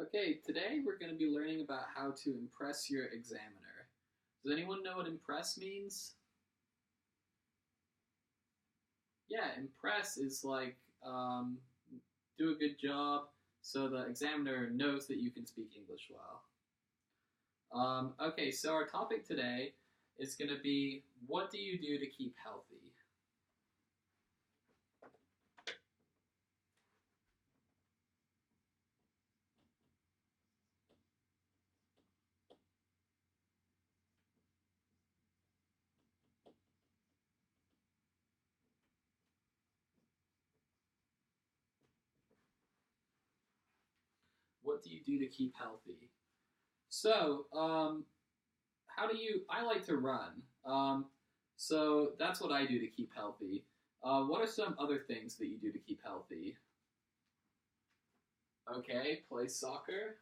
Okay, today we're going to be learning about how to impress your examiner. Does anyone know what impress means? Yeah, impress is like do a good job so the examiner knows that you can speak English well. Okay, so our topic today is going to be what do you do to keep healthy? What do you do to keep healthy? So, how do you? I like to run. So that's what I do to keep healthy. What are some other things that you do to keep healthy? Okay, play soccer,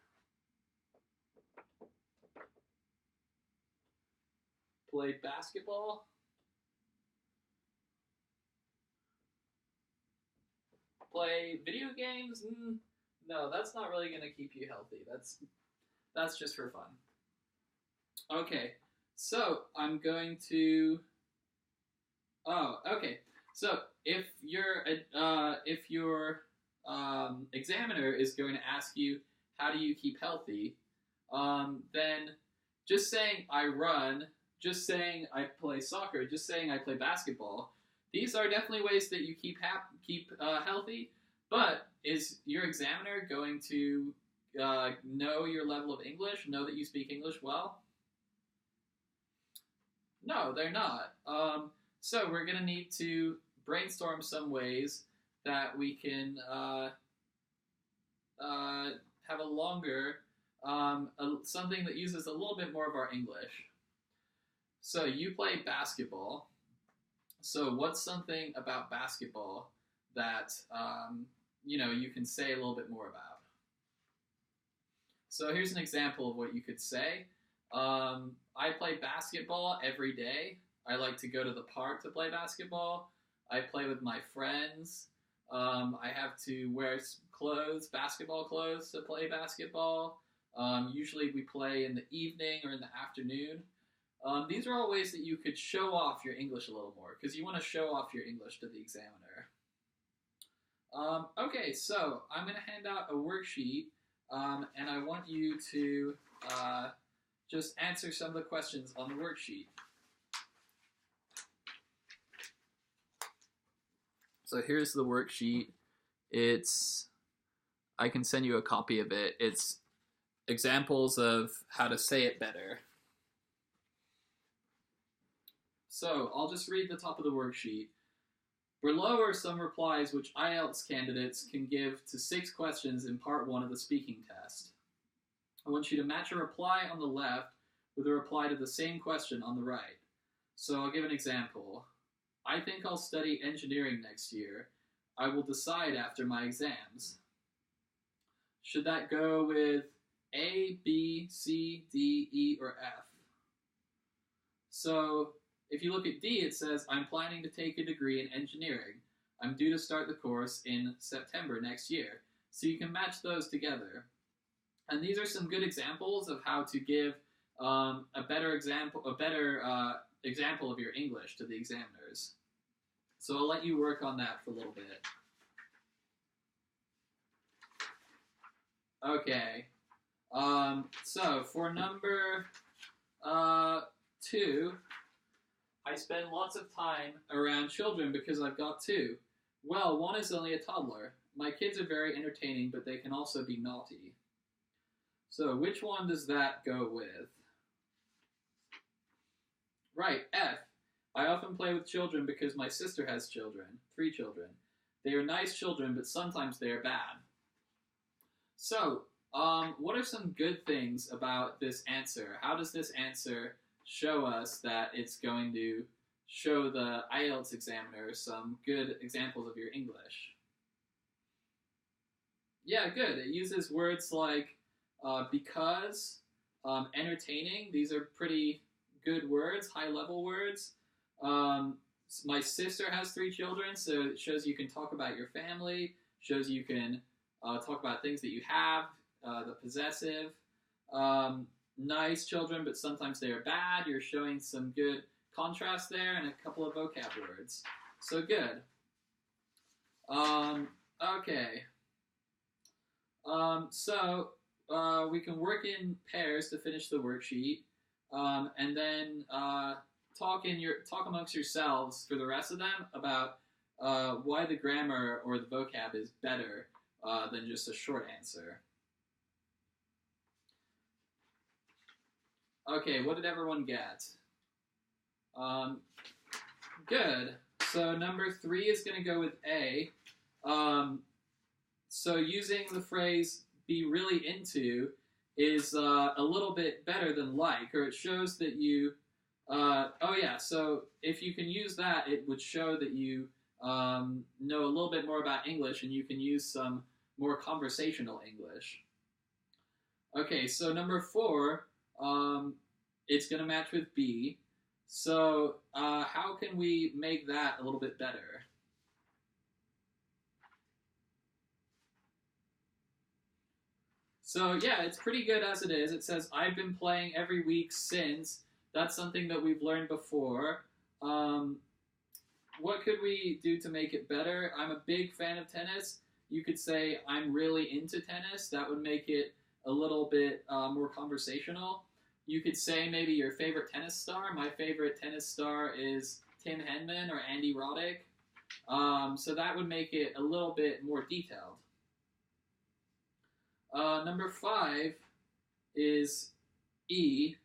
play basketball, play video games. No, that's not really gonna keep you healthy. That's just for fun. Okay, so I'm going to. Oh, okay. So if your examiner is going to ask you how do you keep healthy, then just saying I run, just saying I play soccer, just saying I play basketball, these are definitely ways that you keep healthy. But is your examiner going to know your level of English, know that you speak English well? No, they're not. So we're gonna need to brainstorm some ways that we can uh, have a longer something that uses a little bit more of our English. So you play basketball. So what's something about basketball that you can say a little bit more about? So here's an example of what you could say. I play basketball every day. I like to go to the park to play basketball. I play with my friends. I have to wear clothes, basketball clothes, to play basketball. Usually we play in the evening or in the afternoon. These are all ways that you could show off your English a little more because you want to show off your English to the examiner. Okay, so I'm going to hand out a worksheet and I want you to just answer some of the questions on the worksheet. So here's the worksheet. I can send you a copy of it. It's examples of how to say it better. So I'll just read the top of the worksheet. Below are some replies which IELTS candidates can give to 6 questions in part 1 of the speaking test. I want you to match a reply on the left with a reply to the same question on the right. So I'll give an example. I think I'll study engineering next year. I will decide after my exams. Should that go with A, B, C, D, E, or F? So if you look at D, it says, I'm planning to take a degree in engineering. I'm due to start the course in September next year. So you can match those together. And these are some good examples of how to give a better example of your English to the examiners. So I'll let you work on that for a little bit. Okay. So for number 2, I spend lots of time around children because I've got 2. Well, one is only a toddler. My kids are very entertaining, but they can also be naughty. So which one does that go with? Right, F. I often play with children because my sister has children, 3 children. They are nice children, but sometimes they are bad. So, what are some good things about this answer? How does this answer show us that it's going to show the IELTS examiner some good examples of your English? Yeah, good. It uses words like because, entertaining. These are pretty good words, high-level words. My sister has 3 children, so it shows you can talk about your family, shows you can talk about things that you have, the possessive. Nice children, but sometimes they are bad. You're showing some good contrast there and a couple of vocab words. So good. Okay. We can work in pairs to finish the worksheet, and then talk amongst yourselves for the rest of them about why the grammar or the vocab is better than just a short answer. Okay, what did everyone get? Good. So number 3 is going to go with A. So using the phrase be really into is a little bit better than like, or it shows that you, so if you can use that, it would show that you know a little bit more about English and you can use some more conversational English. Okay, so number 4, it's going to match with B. So how can we make that a little bit better? So yeah, it's pretty good as it is. It says, I've been playing every week since. That's something that we've learned before. What could we do to make it better? I'm a big fan of tennis. You could say, I'm really into tennis. That would make it a little bit more conversational. You could say maybe your favorite tennis star. My favorite tennis star is Tim Henman or Andy Roddick. So that would make it a little bit more detailed. Number 5 is E.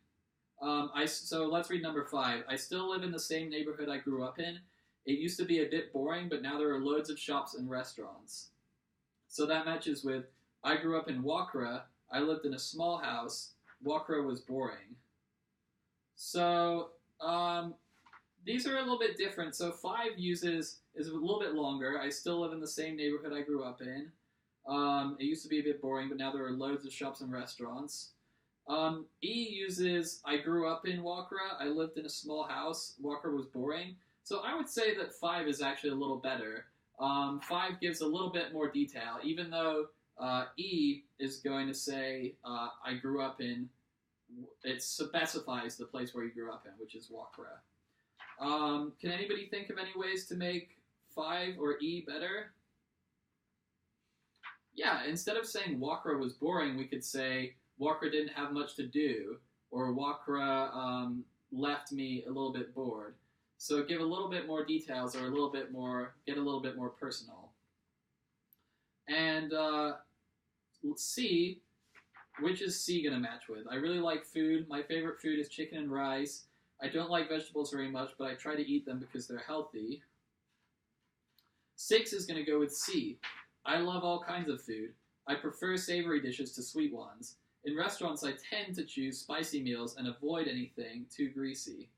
So let's read number 5. I still live in the same neighborhood I grew up in. It used to be a bit boring, but now there are loads of shops and restaurants. So that matches with, I grew up in Wakra. I lived in a small house. Wakra was boring. So these are a little bit different. So 5 is a little bit longer. I still live in the same neighborhood I grew up in. It used to be a bit boring, but now there are loads of shops and restaurants. E uses, I grew up in Wakra. I lived in a small house. Wakra was boring. So I would say that 5 is actually a little better. 5 gives a little bit more detail, even though E is going to say, I grew up in, it specifies the place where you grew up in, which is Wakra. Can anybody think of any ways to make 5 or E better? Yeah, instead of saying Wakra was boring, we could say Wakra didn't have much to do, or Wakra left me a little bit bored. So give a little bit more details, or get a little bit more personal. And let's see, which is C going to match with? I really like food. My favorite food is chicken and rice. I don't like vegetables very much, but I try to eat them because they're healthy. 6 is going to go with C. I love all kinds of food. I prefer savory dishes to sweet ones. In restaurants, I tend to choose spicy meals and avoid anything too greasy.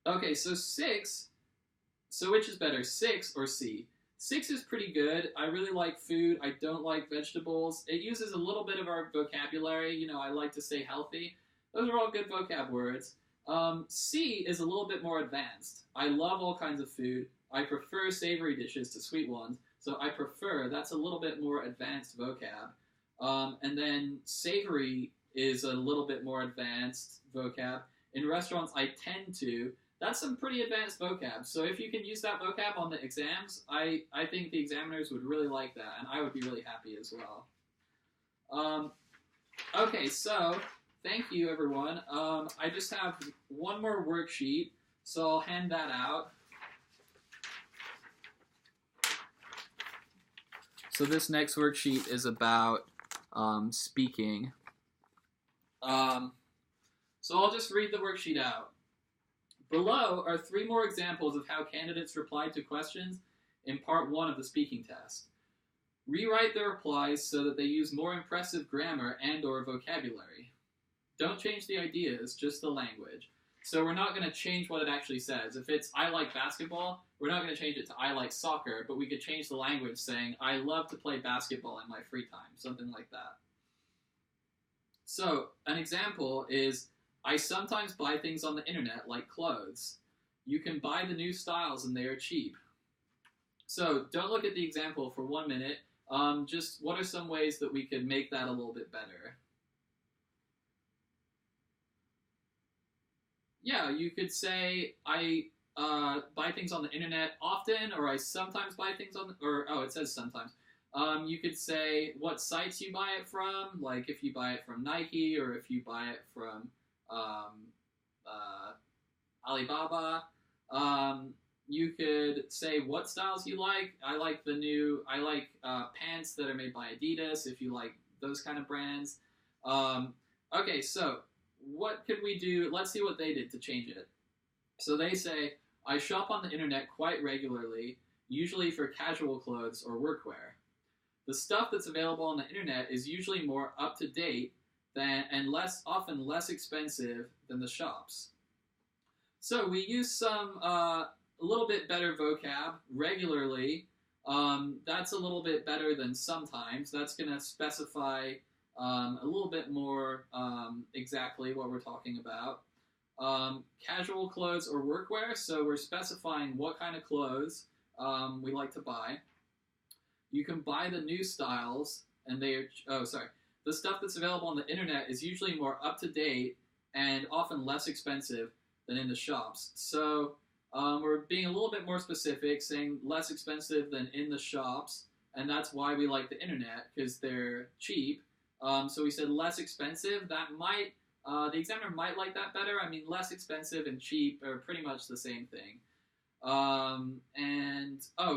Okay, so 6, so which is better, 6 or C? 6 is pretty good. I really like food. I don't like vegetables. It uses a little bit of our vocabulary. You know, I like to stay healthy. Those are all good vocab words. C is a little bit more advanced. I love all kinds of food. I prefer savory dishes to sweet ones. So I prefer, that's a little bit more advanced vocab. And then savory is a little bit more advanced vocab. In restaurants, I tend to. That's some pretty advanced vocab. So if you can use that vocab on the exams, I think the examiners would really like that, and I would be really happy as well. Okay, so thank you, everyone. I just have one more worksheet, so I'll hand that out. So this next worksheet is about speaking. So I'll just read the worksheet out. Below are 3 more examples of how candidates replied to questions in part 1 of the speaking test. Rewrite the replies so that they use more impressive grammar and or vocabulary. Don't change the ideas, just the language. So we're not going to change what it actually says. If it's I like basketball, we're not going to change it to I like soccer, but we could change the language saying I love to play basketball in my free time, something like that. So an example is I sometimes buy things on the internet like clothes. You can buy the new styles and they are cheap. So don't look at the example for 1 minute. Just what are some ways that we could make that a little bit better? Yeah, you could say I buy things on the internet often, or I sometimes buy things on, or oh, it says sometimes. You could say what sites you buy it from, like if you buy it from Nike or if you buy it from um, uh, Alibaba. Um, you could say what styles you like. I like pants that are made by Adidas. If you like those kind of brands. Um, okay, so what could we do? Let's see what they did to change it. So they say, I shop on the internet quite regularly, usually for casual clothes or workwear. The stuff that's available on the internet is usually more up to date than and often less expensive than the shops. So we use some a little bit better vocab regularly. That's a little bit better than sometimes. That's going to specify a little bit more exactly what we're talking about. Casual clothes or workwear, so we're specifying what kind of clothes we like to buy. You can buy the new styles, and the stuff that's available on the internet is usually more up to date and often less expensive than in the shops. So we're being a little bit more specific, saying less expensive than in the shops, and that's why we like the internet, because they're cheap. So we said less expensive. The examiner might like that better. I mean, less expensive and cheap are pretty much the same thing.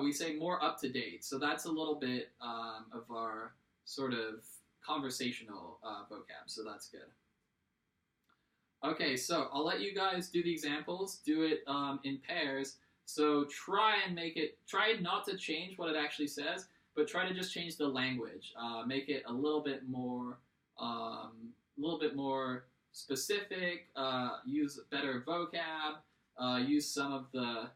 We say more up to date. So that's a little bit of our sort of conversational vocab. So that's good. Okay, so I'll let you guys do the examples. Do it in pairs. So try not to change what it actually says, but try to just change the language. Make it a little bit more specific. Use better vocab. Use some of the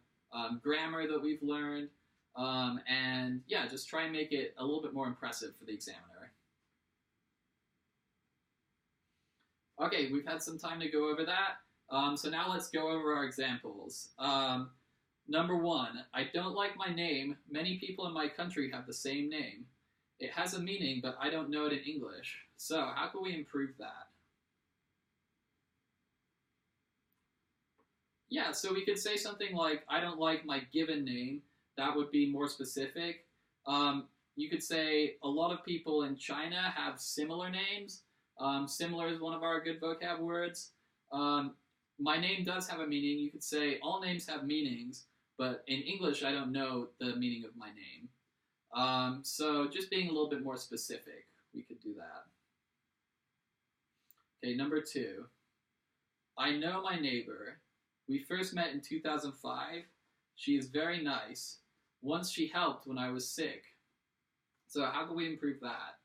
grammar that we've learned, and yeah, just try and make it a little bit more impressive for the examiner. Okay, we've had some time to go over that. So now let's go over our examples. Number one, I don't like my name. Many people in my country have the same name. It has a meaning, but I don't know it in English. So how can we improve that? Yeah, so we could say something like, I don't like my given name. That would be more specific. You could say, a lot of people in China have similar names. Similar is one of our good vocab words. My name does have a meaning. You could say, all names have meanings, but in English, I don't know the meaning of my name. So just being a little bit more specific, we could do that. Okay, number two. I know my neighbor. We first met in 2005. She is very nice. Once she helped when I was sick. So how can we improve that?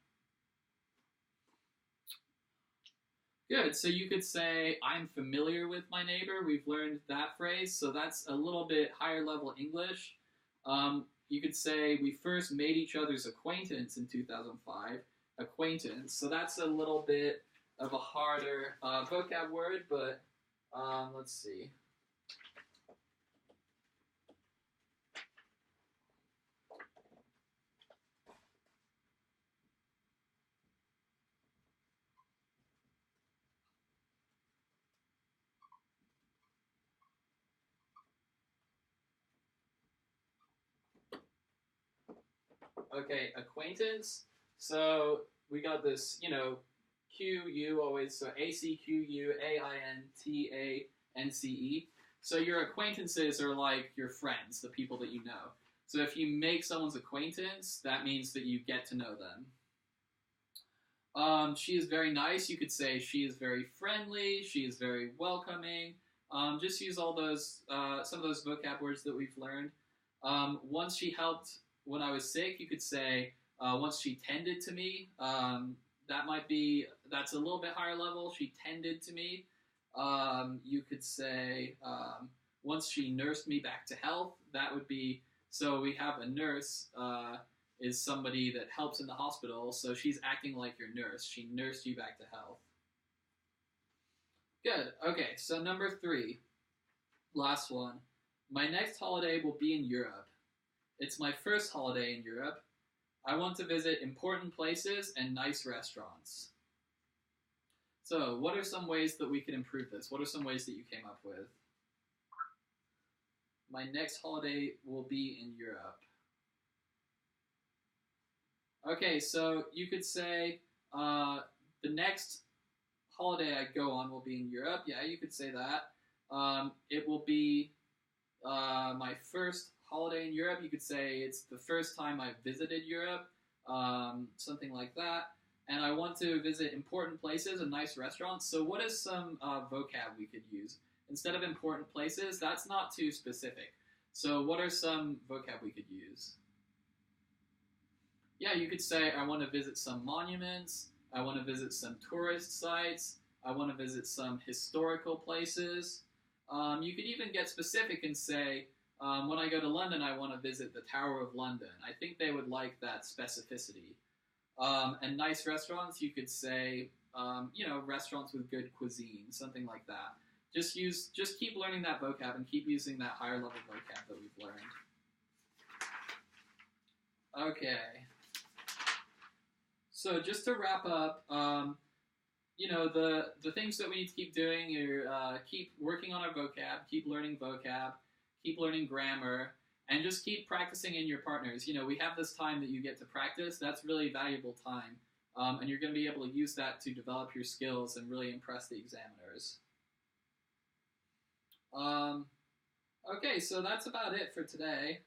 Good. So you could say, I'm familiar with my neighbor. We've learned that phrase. So that's a little bit higher level English. You could say, we first made each other's acquaintance in 2005. Acquaintance. So that's a little bit of a harder vocab word, but let's see. Okay, acquaintance. So we got this, QU always. So ACQUAINTANCE. So your acquaintances are like your friends, the people that you know. So if you make someone's acquaintance, that means that you get to know them. She is very nice. You could say she is very friendly. She is very welcoming. Just use all those some of those vocab words that we've learned. Once she helped when I was sick, you could say once she tended to me. That's a little bit higher level. She tended to me. You could say once she nursed me back to health. That would be, so we have a nurse is somebody that helps in the hospital, so she's acting like your nurse. She nursed you back to health. Good. Okay, so number 3, last one. My next holiday will be in Europe. It's my first holiday in Europe. I want to visit important places and nice restaurants. So, what are some ways that we can improve this? What are some ways that you came up with? My next holiday will be in Europe. Okay, so you could say the next holiday I go on will be in Europe. Yeah, you could say that. It will be my first holiday in Europe. You could say it's the first time I've visited Europe, something like that. And I want to visit important places and nice restaurants. So what is some vocab we could use? Instead of important places, that's not too specific. So what are some vocab we could use? Yeah, you could say, I want to visit some monuments. I want to visit some tourist sites. I want to visit some historical places. You could even get specific and say, when I go to London, I want to visit the Tower of London. I think they would like that specificity. And nice restaurants, you could say, restaurants with good cuisine, something like that. Just keep learning that vocab and keep using that higher level vocab that we've learned. Okay. So just to wrap up, the things that we need to keep doing are keep working on our vocab, keep learning vocab, keep learning grammar, and just keep practicing in your partners. We have this time that you get to practice. That's really valuable time, and you're going to be able to use that to develop your skills and really impress the examiners. Okay, so that's about it for today.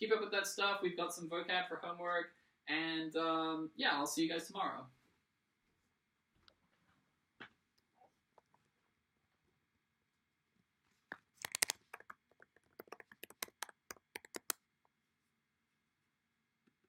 Keep up with that stuff. We've got some vocab for homework. And, I'll see you guys tomorrow.